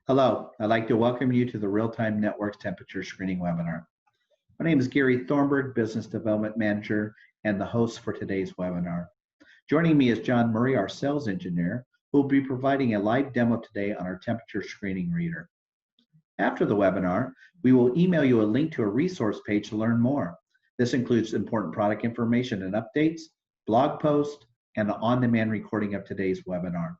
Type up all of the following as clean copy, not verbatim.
Hello, I'd like to welcome you to the Real-Time Networks Temperature Screening webinar. My name is Gary Thornburg, Business Development Manager and the host for today's webinar. Joining me is John Murray, our Sales Engineer, who will be providing a live demo today on our temperature screening reader. After the webinar, we will email you a link to a resource page to learn more. This includes important product information and updates, blog posts, and the on-demand recording of today's webinar.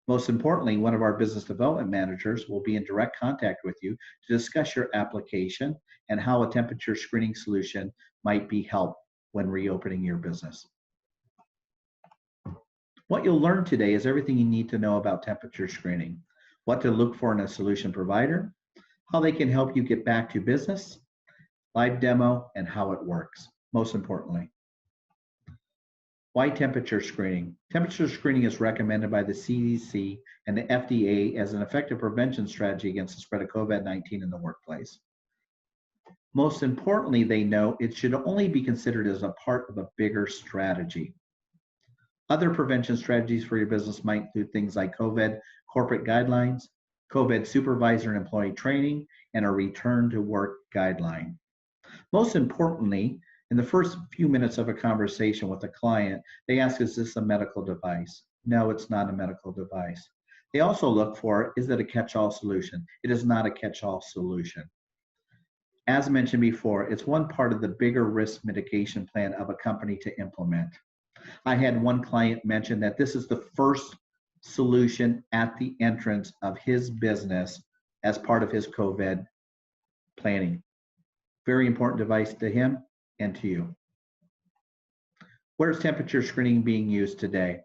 Most importantly, one of our business development managers will be in direct contact with you to discuss your application and how a temperature screening solution might be helped when reopening your business. What you'll learn today is everything you need to know about temperature screening, what to look for in a solution provider, how they can help you get back to business, live demo, and how it works, most importantly. Why temperature screening? Temperature screening is recommended by the CDC and the FDA as an effective prevention strategy against the spread of COVID-19 in the workplace. Most importantly, they know it should only be considered as a part of a bigger strategy. Other prevention strategies for your business might include things like COVID corporate guidelines, COVID supervisor and employee training, and a return to work guideline. Most importantly, in the first few minutes of a conversation with a client, they ask, is this a medical device? No, it's not a medical device. They also look for, is it a catch-all solution? It is not a catch-all solution. As mentioned before, it's one part of the bigger risk mitigation plan of a company to implement. I had one client mention that this is the first solution at the entrance of his business as part of his COVID planning. Very important device to him and to you. Where is temperature screening being used today?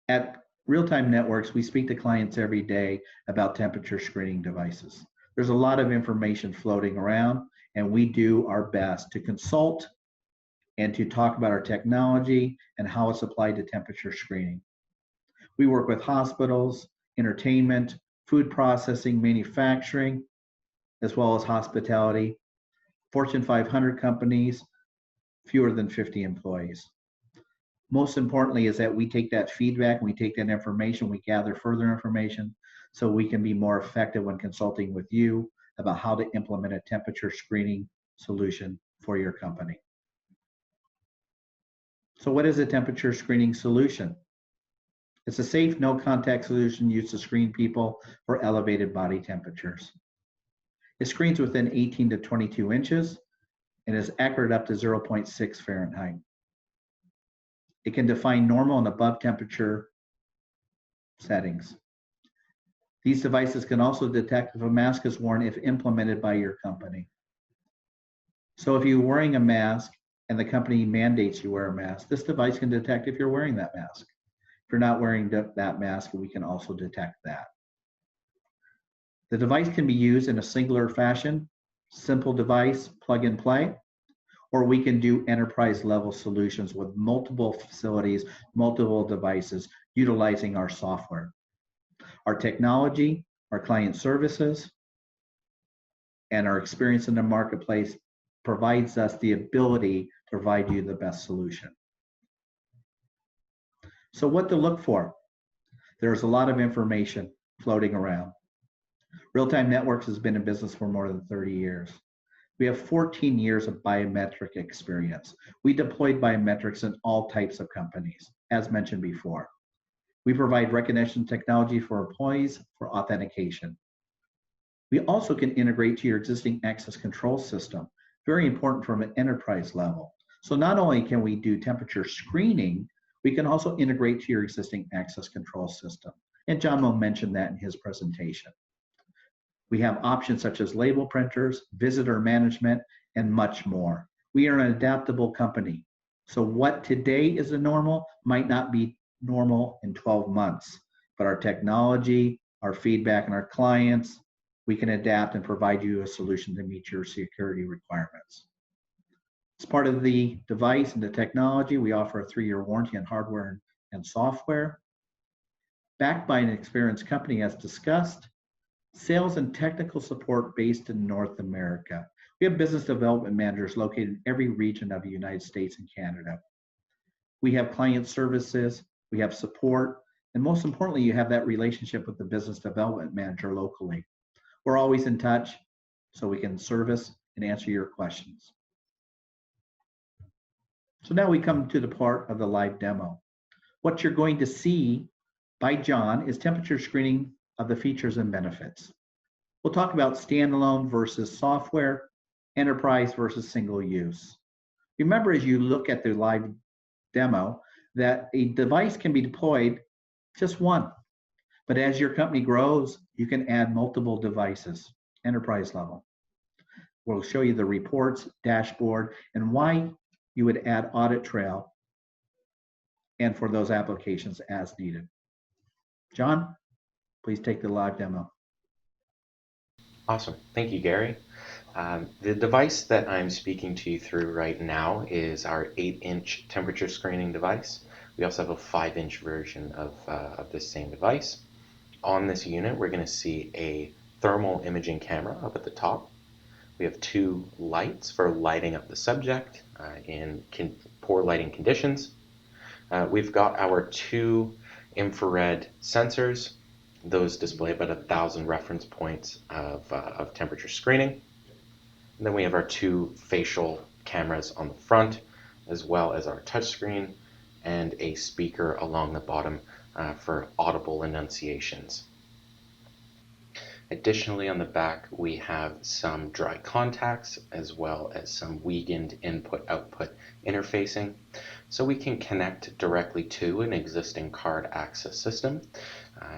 At Real-Time Networks, we speak to clients every day about temperature screening devices. There's a lot of information floating around, and we do our best to consult and to talk about our technology and how it's applied to temperature screening. We work with hospitals, entertainment, food processing, manufacturing, as well as hospitality, Fortune 500 companies, fewer than 50 employees. Most importantly is that we take that feedback, we take that information, we gather further information so we can be more effective when consulting with you about how to implement a temperature screening solution for your company. So what is a temperature screening solution? It's a safe, no-contact solution used to screen people for elevated body temperatures. It screens within 18 to 22 inches and is accurate up to 0.6 Fahrenheit. It can define normal and above temperature settings. These devices can also detect if a mask is worn if implemented by your company. So if you're wearing a mask and the company mandates you wear a mask, this device can detect if you're wearing that mask. If you're not wearing that mask, we can also detect that. The device can be used in a singular fashion, simple device, plug and play, or we can do enterprise level solutions with multiple facilities, multiple devices, utilizing our software. Our technology, our client services, and our experience in the marketplace provides us the ability to provide you the best solution. So what to look for? There's a lot of information floating around. Real-Time Networks has been in business for more than 30 years. We have 14 years of biometric experience. We deployed biometrics in all types of companies, as mentioned before. We provide recognition technology for employees for authentication. We also can integrate to your existing access control system, very important from an enterprise level. So not only can we do temperature screening, we can also integrate to your existing access control system. And John will mention that in his presentation. We have options such as label printers, visitor management, and much more. We are an adaptable company. So what today is a normal might not be normal in 12 months, but our technology, our feedback, and our clients, we can adapt and provide you a solution to meet your security requirements. As part of the device and the technology, we offer a 3-year warranty on hardware and software. Backed by an experienced company as discussed, sales and technical support based in North America. We have business development managers located in every region of the United States and Canada. We have client services, we have support, And most importantly, you have that relationship with the business development manager locally. We're always in touch so we can service and answer your questions. So now we come to the part of the live demo. What you're going to see by John is temperature screening of the features and benefits. We'll talk about standalone versus software, enterprise versus single use. Remember, as you look at the live demo, that a device can be deployed just one, but as your company grows, you can add multiple devices, enterprise level. We'll show you the reports, dashboard, and why you would add audit trail and for those applications as needed. John, please take the live demo. Awesome. Thank you, Gary. The device that I'm speaking to you through right now is our 8-inch temperature screening device. We also have a 5-inch version of this same device. On this unit, we're going to see a thermal imaging camera up at the top. We have 2 lights for lighting up the subject in poor lighting conditions. We've got our 2 infrared sensors. Those display about 1,000 reference points of temperature screening. And then we have our 2 facial cameras on the front, as well as our touchscreen and a speaker along the bottom for audible enunciations. Additionally, on the back, we have some dry contacts as well as some Wiegand input-output interfacing. So we can connect directly to an existing card access system,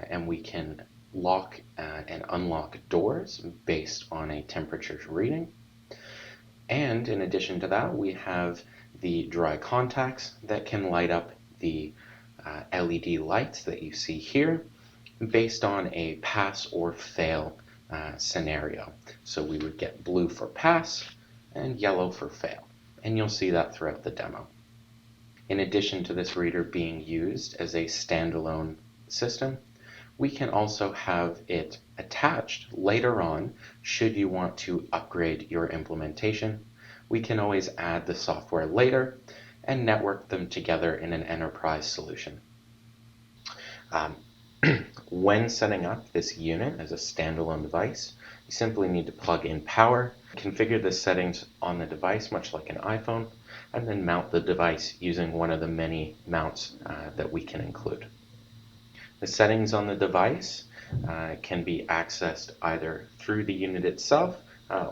and we can lock and unlock doors based on a temperature reading. And in addition to that, we have the dry contacts that can light up the LED lights that you see here based on a pass or fail scenario. So we would get blue for pass and yellow for fail. And you'll see that throughout the demo. In addition to this reader being used as a standalone system, we can also have it attached later on should you want to upgrade your implementation. We can always add the software later and network them together in an enterprise solution. When setting up this unit as a standalone device, you simply need to plug in power, configure the settings on the device much like an iPhone, and then mount the device using one of the many mounts that we can include. The settings on the device can be accessed either through the unit itself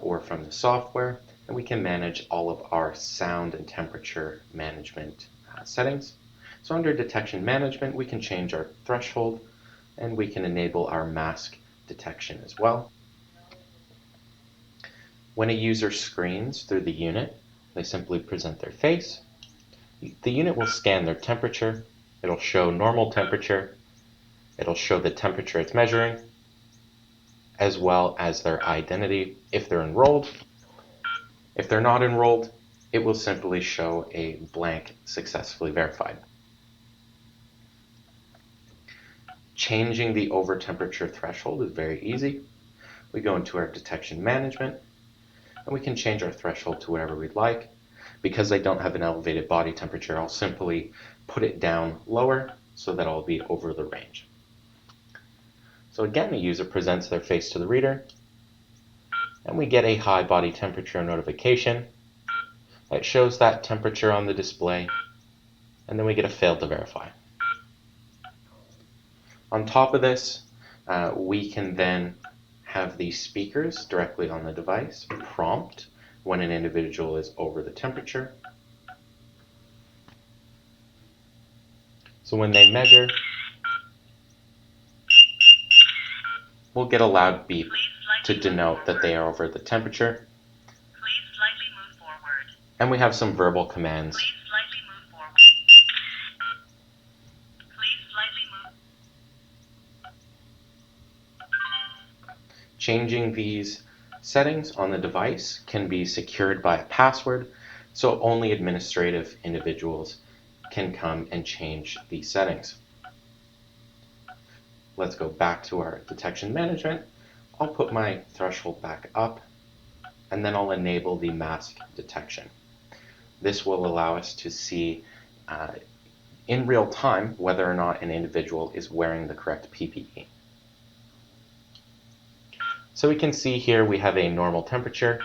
or from the software, and we can manage all of our sound and temperature management settings. So under detection management, we can change our threshold and we can enable our mask detection as well. When a user screens through the unit, they simply present their face. The unit will scan their temperature. It'll show normal temperature. It'll show the temperature it's measuring, as well as their identity if they're enrolled. If they're not enrolled, it will simply show a blank successfully verified. Changing the over temperature threshold is very easy. We go into our detection management and we can change our threshold to whatever we'd like. Because I don't have an elevated body temperature, I'll simply put it down lower so that I'll be over the range. So again, the user presents their face to the reader and we get a high body temperature notification that shows that temperature on the display, and then we get a failed to verify. On top of this, we can then have the speakers directly on the device prompt when an individual is over the temperature. So when they measure, we'll get a loud beep to denote that they are over the temperature. Please slightly move forward. And we have some verbal commands. Please slightly move forward. Please slightly move. Changing these settings on the device can be secured by a password, so only administrative individuals can come and change these settings. Let's go back to our detection management. I'll put my threshold back up, and then I'll enable the mask detection. This will allow us to see in real time whether or not an individual is wearing the correct PPE. So we can see here we have a normal temperature.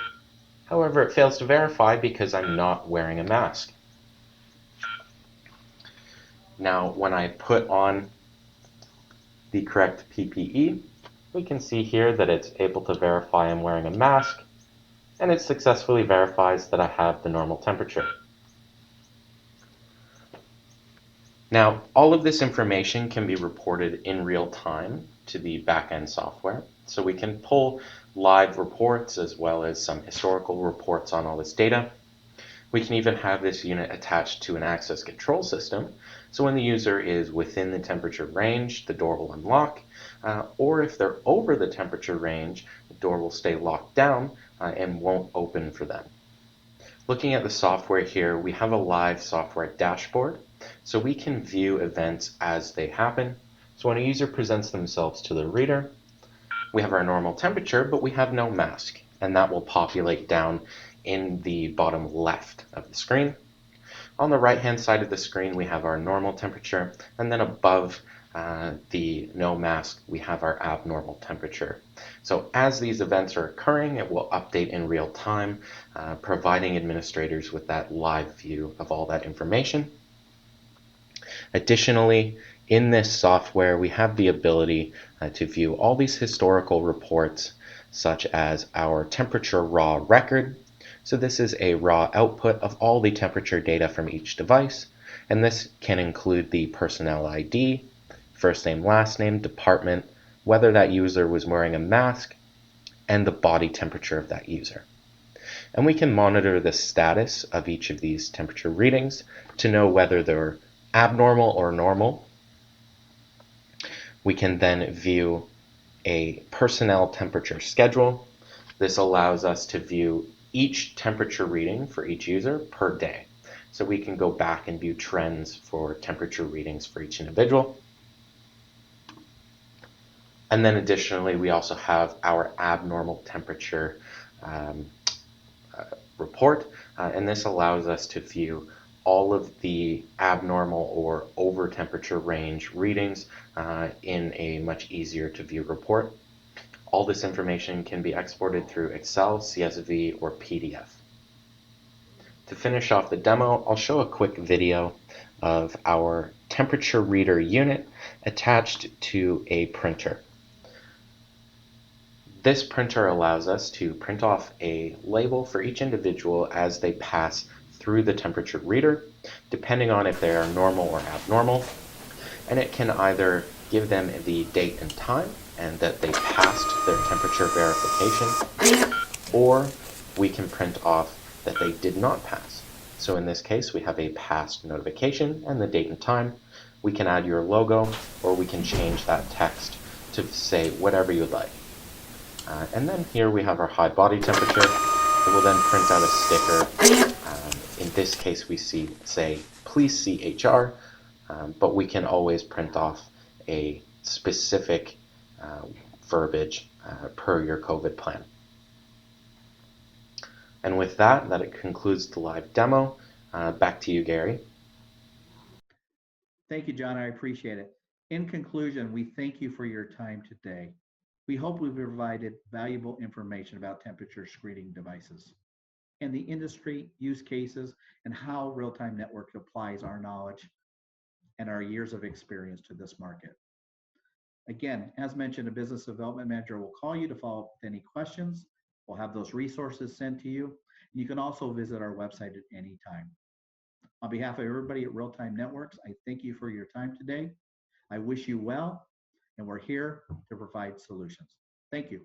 However, it fails to verify because I'm not wearing a mask. Now, when I put on the correct PPE, we can see here that it's able to verify I'm wearing a mask, and it successfully verifies that I have the normal temperature. Now, all of this information can be reported in real time to the backend software. So we can pull live reports as well as some historical reports on all this data. We can even have this unit attached to an access control system. So when the user is within the temperature range, the door will unlock, or if they're over the temperature range, the door will stay locked down and won't open for them. Looking at the software here, we have a live software dashboard, so we can view events as they happen. So when a user presents themselves to the reader, we have our normal temperature, but we have no mask, and that will populate down in the bottom left of the screen. On the right-hand side of the screen, we have our normal temperature, and then above the no mask, we have our abnormal temperature. So as these events are occurring, it will update in real time, providing administrators with that live view of all that information. Additionally, in this software, we have the ability to view all these historical reports, such as our temperature raw record. So this is a raw output of all the temperature data from each device, and this can include the personnel ID, first name, last name, department, whether that user was wearing a mask, and the body temperature of that user. And we can monitor the status of each of these temperature readings to know whether they're abnormal or normal. We can then view a personnel temperature schedule. This allows us to view each temperature reading for each user per day. So we can go back and view trends for temperature readings for each individual. And then additionally, we also have our abnormal temperature report, and this allows us to view all of the abnormal or over temperature range readings in a much easier to view report. All this information can be exported through Excel, CSV, or PDF. To finish off the demo, I'll show a quick video of our temperature reader unit attached to a printer. This printer allows us to print off a label for each individual as they pass through the temperature reader, depending on if they are normal or abnormal. And it can either give them the date and time and that they passed their temperature verification, or we can print off that they did not pass. So in this case, we have a passed notification and the date and time. We can add your logo, or we can change that text to say whatever you'd like. And then here we have our high body temperature. It will then print out a sticker. In this case, we say, please see HR, but we can always print off a specific verbiage per your COVID plan. And with that, that concludes the live demo. Back to you, Gary. Thank you, John. I appreciate it. In conclusion, we thank you for your time today. We hope we've provided valuable information about temperature screening devices and the industry use cases and how real-time network applies our knowledge and our years of experience to this market. Again, as mentioned, a business development manager will call you to follow up with any questions. We'll have those resources sent to you. You can also visit our website at any time. On behalf of everybody at Real Time Networks, I thank you for your time today. I wish you well, and we're here to provide solutions. Thank you.